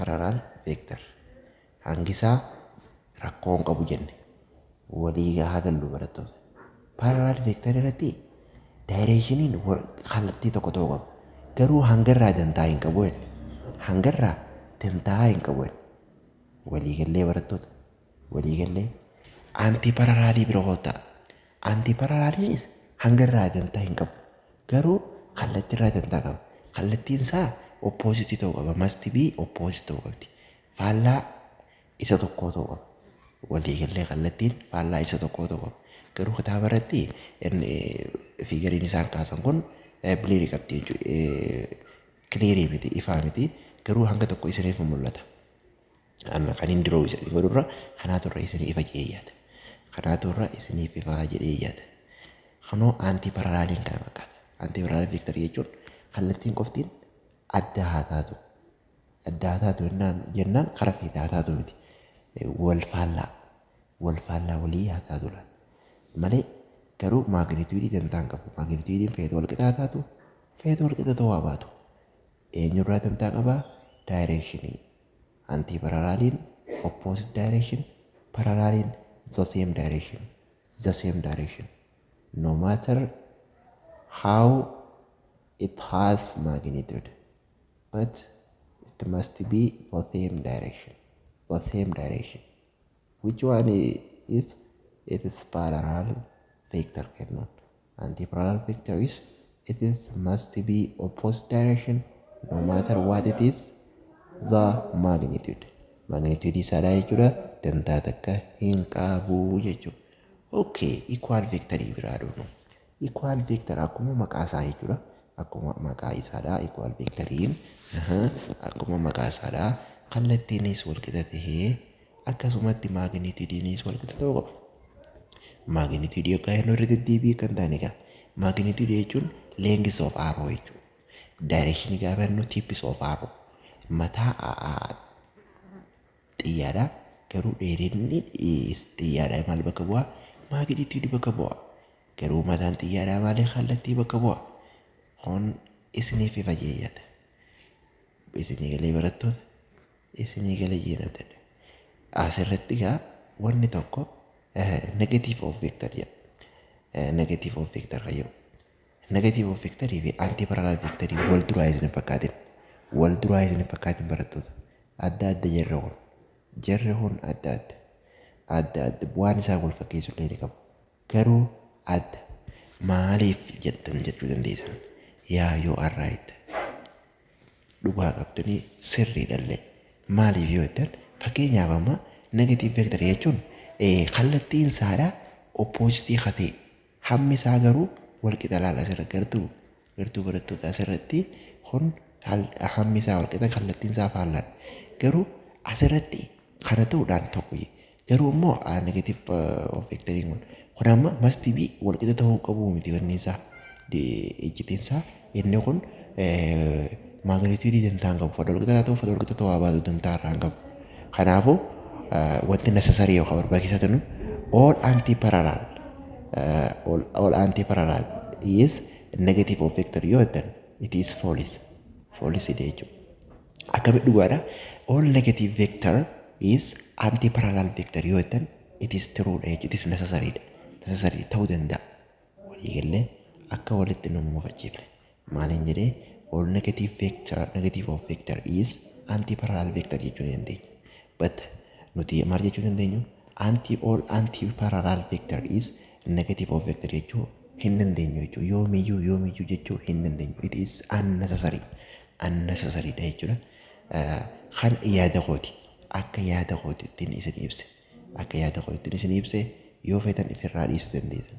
parallel vector hangisaa rakkoon qabu jenne walii haa gallu barattoota. Parallel vector irratti directioniin kallattii tokko ta'uu qaba. Garuu hangarraa dantaa hin qabu. Hangarraa dantaa hin qabu. Walii gallee barattoota. Walii gallee antiparallelii bira hoota. Antiparalleliinis hangarraa dantaa hin qabu. Garuu kallattiirraa dantaa qaba. Kallattiin isaa opposite ta'uu qaba. Must be opposite ta'uu qabdi. Faallaa isa tokkoo ta'uu qaba. Walii gallee kallattiin faallaa isa tokkoo ta'uu qaba. Garuu kitaaba irratti fiigariin isaan kaasan kun biliirii qabdi jechuudha. Kiliirii miti ifaa miti. Garuu hanga tokko isiniif mul'ata. Kan hin diroo isanii godhurra kanaatu irra isinii ifa jedheeyyaata. Kanaatu irra isiniif ifa jedheeyyaata. Kanoo antiparalleliin kana fakkaata. Antiparallel vector jechuun kallattiin qoftiin adda haa taatu. Adda haa taatu jennaan karaa fi haa taatu miti. Wal faallaa walii haa taatu laata. Malee garuu magnituudii dantaan qabu. Magnituudiin feetu wal qixaa taatu feetu wal qixa ta'uu baatu. Eenyurraa dantaa qabaa? Directionii. Antiparalleliin opposite direction, paralleliin the same direction. The same direction. No matter how it has magnitude, but it must be the same direction. The same direction. Which one is? It is parallel vector kennon. Antiparallel vector is must be opposite direction no matter what it is the magnitude. Magnitude isaadhaa jechuudha dantaa takka hin qabu jechuudha. Okay, equal vector biraa dhufu. Equal vector akkuma maqaa isaa jechuudha. Akkuma maqaa isaadhaa equal vectoriin akkuma maqaa isaadhaa kallattiinis wal qixa tahee akkasumatti magnitudiinis wal qixa ta'uu qaba. Magnitude yookaan yeroo irra deddeebi'ee kan ta'an egaa magnitude jechuun length of arrow jechuudha. Direction gaafa jennu types of arrow mataa xiyyaadhaa garuu dheerinni xiyyaadhaa maal bakka bu'aa? Magnitude bakka bu'aa. Garuu mataan xiyyaadhaa maaliif kallattii bakka bu'aa? Kun isiniif ifa jedheeyyaata. Isinii galee barattoota isinii galee jedhamtedha. Asirratti egaa wanni tokko negative of vector jedha. Negative of vector fayyadu. Negative of vector fi antiparallel vector wal duraa isin fakkaatin. Wal duraa isin fakkaatin barattoota. Adda adda jarri kun. Jarri kun adda adda. Adda adda bu'aan isaa wal fakkeessu illee ni qabu. Garuu adda. Maaliif jettan jechuu dandeessan? Yaa yoo arraayit. Dhugaa qabdanii sirriidhallee. Maaliif yoo jettan fakkeenyaaf amma negative vector jechuun kallattiin isaadhaa oppositii hatee hammi isaa garuu wal qixa laala asirra gartuu barattoota asirratti kun hammi isaa wal qixa kallattiin isaa faallaan garuu asirratti kana ta'uudhaan tokko garuu immoo negative of vectoriin kun amma must be wal qixa ta'uu qabu miti wanni isaa ejjitiin isaa inni kun magnituudii dantaan qabu fadha wal qixa ta'uu fadha wal qixa ta'uu baatu dantaa irraa hin qabu. Kanaafuu wanti necessary yookaan barbaachisaa ta'u all antiparallel is negative of vector yoo ta'an it is false jechuudha. Akkamitti dhugaadha? All negative vector is antiparallel vector yoo ta'an it is true dha jechuudha. It is necessary ta'uu danda'a. Waliigallee akka walitti nu muufachiifne maaliin jedhee all negative of vector is antiparallel vector jechuu dandeenya. But nuti maal jechuu dandeenyu all antiparallel vector is negative of vector jechuu hin dandeenyu jechuu yoomiyyuu jechuu hin dandeenyu. It is unnecessary dha jechuudha. Kan yaada kooti akka yaada kootiittiin isin ibse yoo feetan ifirraa dhiisuu dandeessan.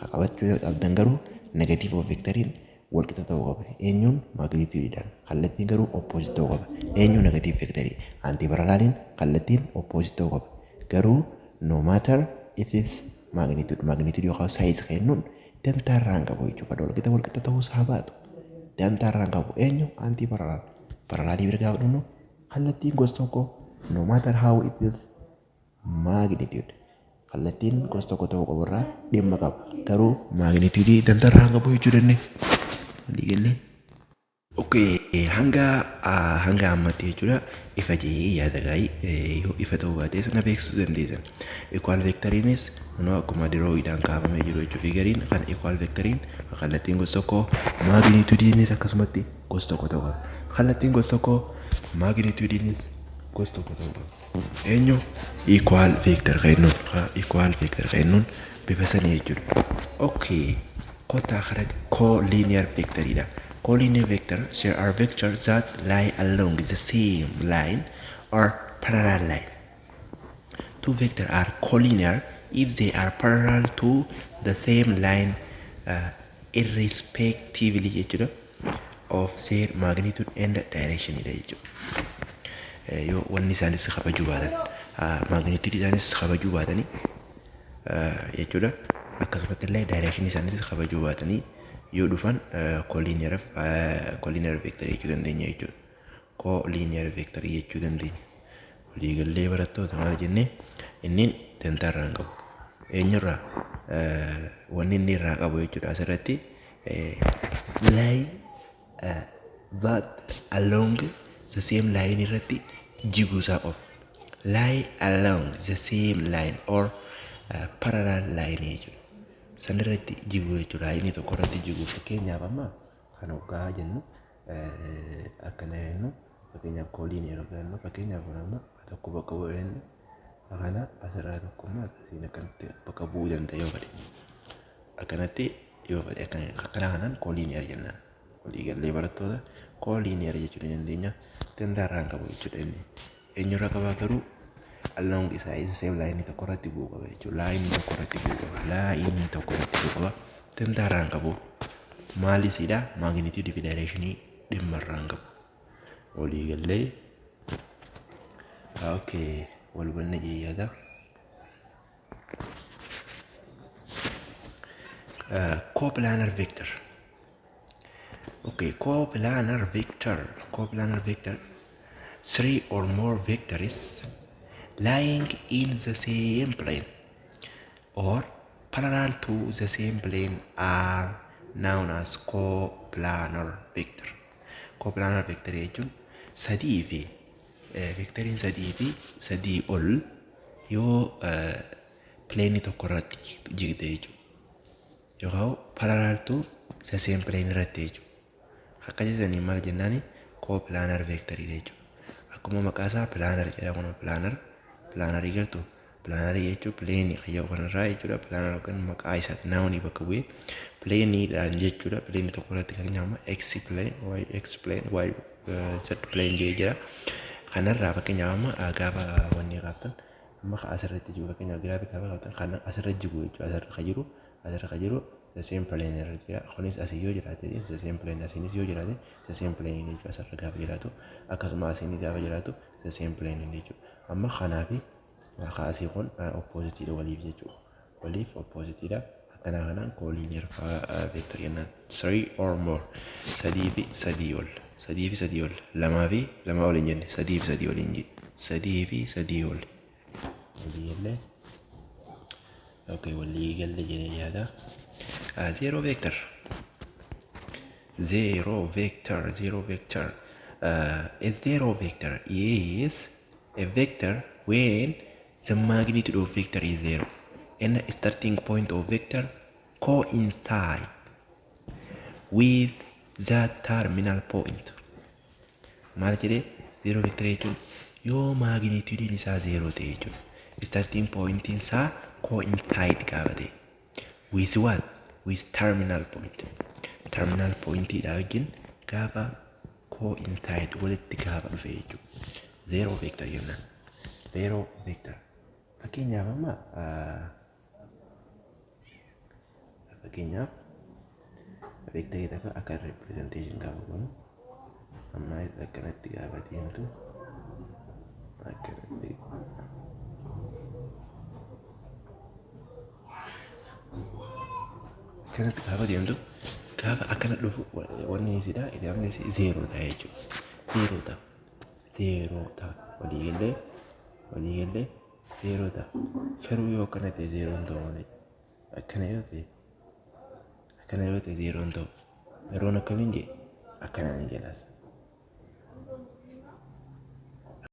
Qabachuu qabdan garuu negative of vectoriin wal qixa ta'uu qaba. Eenyuun magnituudhaan kallattiin garuu opposite ta'uu qaba. Eenyuun negative vectorii antiparalleliin kallattiin opposite ta'uu qaba. Garuu no matter it is magnitude yookaan size kennuun dantaa irraa hin qabu jechuudha. Wal qixa ta'uu isaa baatu dantaa irraa hin qabu. Eenyu antiparallelii bira gaafa dhufnu kallattiin gosa tokko no matter how it is magnitude kallattiin gosa tokko ta'uu qabu irraa dhimma qaba. Garuu magnituudii dantaa irraa hin qabu jechuu dandeenya. Waliigallee Okay, hanga ammatti jechuudha ifa jee yaada gaarii yoo ifa ta'uu baates na beeksisuu dandeessan. Equal vectoriinis kunoo akkuma diroowiidhaan kaafamee jiru jechuudha. Figariin kan equal vectoriin kallattiin gosa tokko magnituudiinis akkasumatti gosa tokko ta'uu qaba. Kallattiin gosa tokko magnituudiinis gosa tokko ta'uu qaba. Eenyu equal vector kennuun bifa sanii jechuudha. Okay, kota kana co-linear vectoriidha. Co-linear vector, there are vectors that lie along the same line or parallel line. Two vectors are collinear if they are parallel to the same line irrespectively of their magnitude and direction. Yoo wanni isaanis kabajuu baatan magnitude isaanis kabajuu baatanii jechuudha. Akkasumatti illee direction isaanis kabajuu baatanii yoo dhufan collinear vector jechuu dandeenya jechuudha. Collinear vector jechuu dandeenya. Waliigallee barattoota maal jennee inni tantarraa hin qabu. Eenyurraa wanni inni irraa qabu jechuudha asirratti line that along the same line irratti jiguusaa qofa. Lie along the same line or parallel line jechuudha. Sanirratti jiguu jechuudha. Inni tokko irratti jiguu fakkeenyaaf amma kan hoggaa jennu akkana jennu fakkeenyaaf collinear jennu fakkeenyaaf kun amma tokko bakka bu'een kana asirraa tokkummaa akkasiin akkanatti bakka bu'uu danda'a yoo fedhe. Akkanatti yoo fedhe akkana kanaan collinear jennaan. Waliigallee barattoota collinear jechuu dandeenya. Tantarraa hin qabu jechuudha inni. Eenyurraa qabaa garuu along isa same line tokko irratti bu'uu qaba jechuudha. Line tokko irratti bu'uu qaba. Line tokko irratti bu'uu qaba. Tantarraa hin qabu. Maalisidha? Magnitude fi directionii dhimma irraa hin qabu. Waliigallee okay wal hubanne yaada. Coplanar vector. Okay, coplanar vector. Three or more vectors lying in the same plane or parallel to the same plane are known as coplanar vector. Coplanar vector jechuun sadii fi vectoriin sadii ol yoo plane tokko irratti jigde jechuudha. Yoo parallel to the same plane irratti jechuudha. Akka jedhanii maal jennaani coplanar vector jechuudha. Akkuma maqaa isaa planar jedha kun planar galtu planar jechuun plane qayyoo kanarraa jechuudha. Planar kan maqaa isaatti naawuni bakka bu'ee planeidhaan jechuudha. Plane tokko irratti kan nyaama x plane y z plane jira. Kanarraa fakkeenyaaf amma gaafa wanni qaaftan amma asirratti jiru fakkeenyaaf giraafii gaafa qaaftan kan asirratti jiru jechuudha. Asirra kan jiru the same plane irra jira. Kunis asii yoo jiraate the same plane asiinis yoo jiraate the same plane jechuudha. Asirra gaafa jiraatu akkasuma asiinis gaafa jiraatu the same plane jechuudha. Amma kanaafi asii kun oppositeidha waliif jechuudha. Waliif oppositeidha. Akkanaa kanaan collinear vector jennaan. 3 or more sadii fi sadii ol lamaa fi lamaa ol hin jenne sadii fi sadii ol hin jenne sadii fi sadii ol waliigallee okay waliigallee jedhee yaada. Zero vector. A zero vector is a vector when the magnitude of vector is zero and the starting point of vector coincide with the terminal point. Maal jedhee zero vector jechuun yoo magnitude isaa zero ta'e jechuudha. Starting point isaa coincide gaafa ta'e. With what? With terminal point. Terminal point dha wajjin gaafa coincide walitti gaafa dhufe jechuudha. Zero vector jennaan. Zero vector. Fakkeenyaaf amma vector takka akka representation gaafa goonu amma akkanatti gaafa deemtu akkanatti gaafa deemtu gaafa akkana dhufu wanni isidha idamni isi zero ta'a jechuudha. Zero ta'a waliigallee zero ta'a. Garuu yoo akkana ta'e zero hin ta'u malee akkana yoo ta'e zero hin ta'u. Yeroon akkamiin jedhe akkanaan jedhan.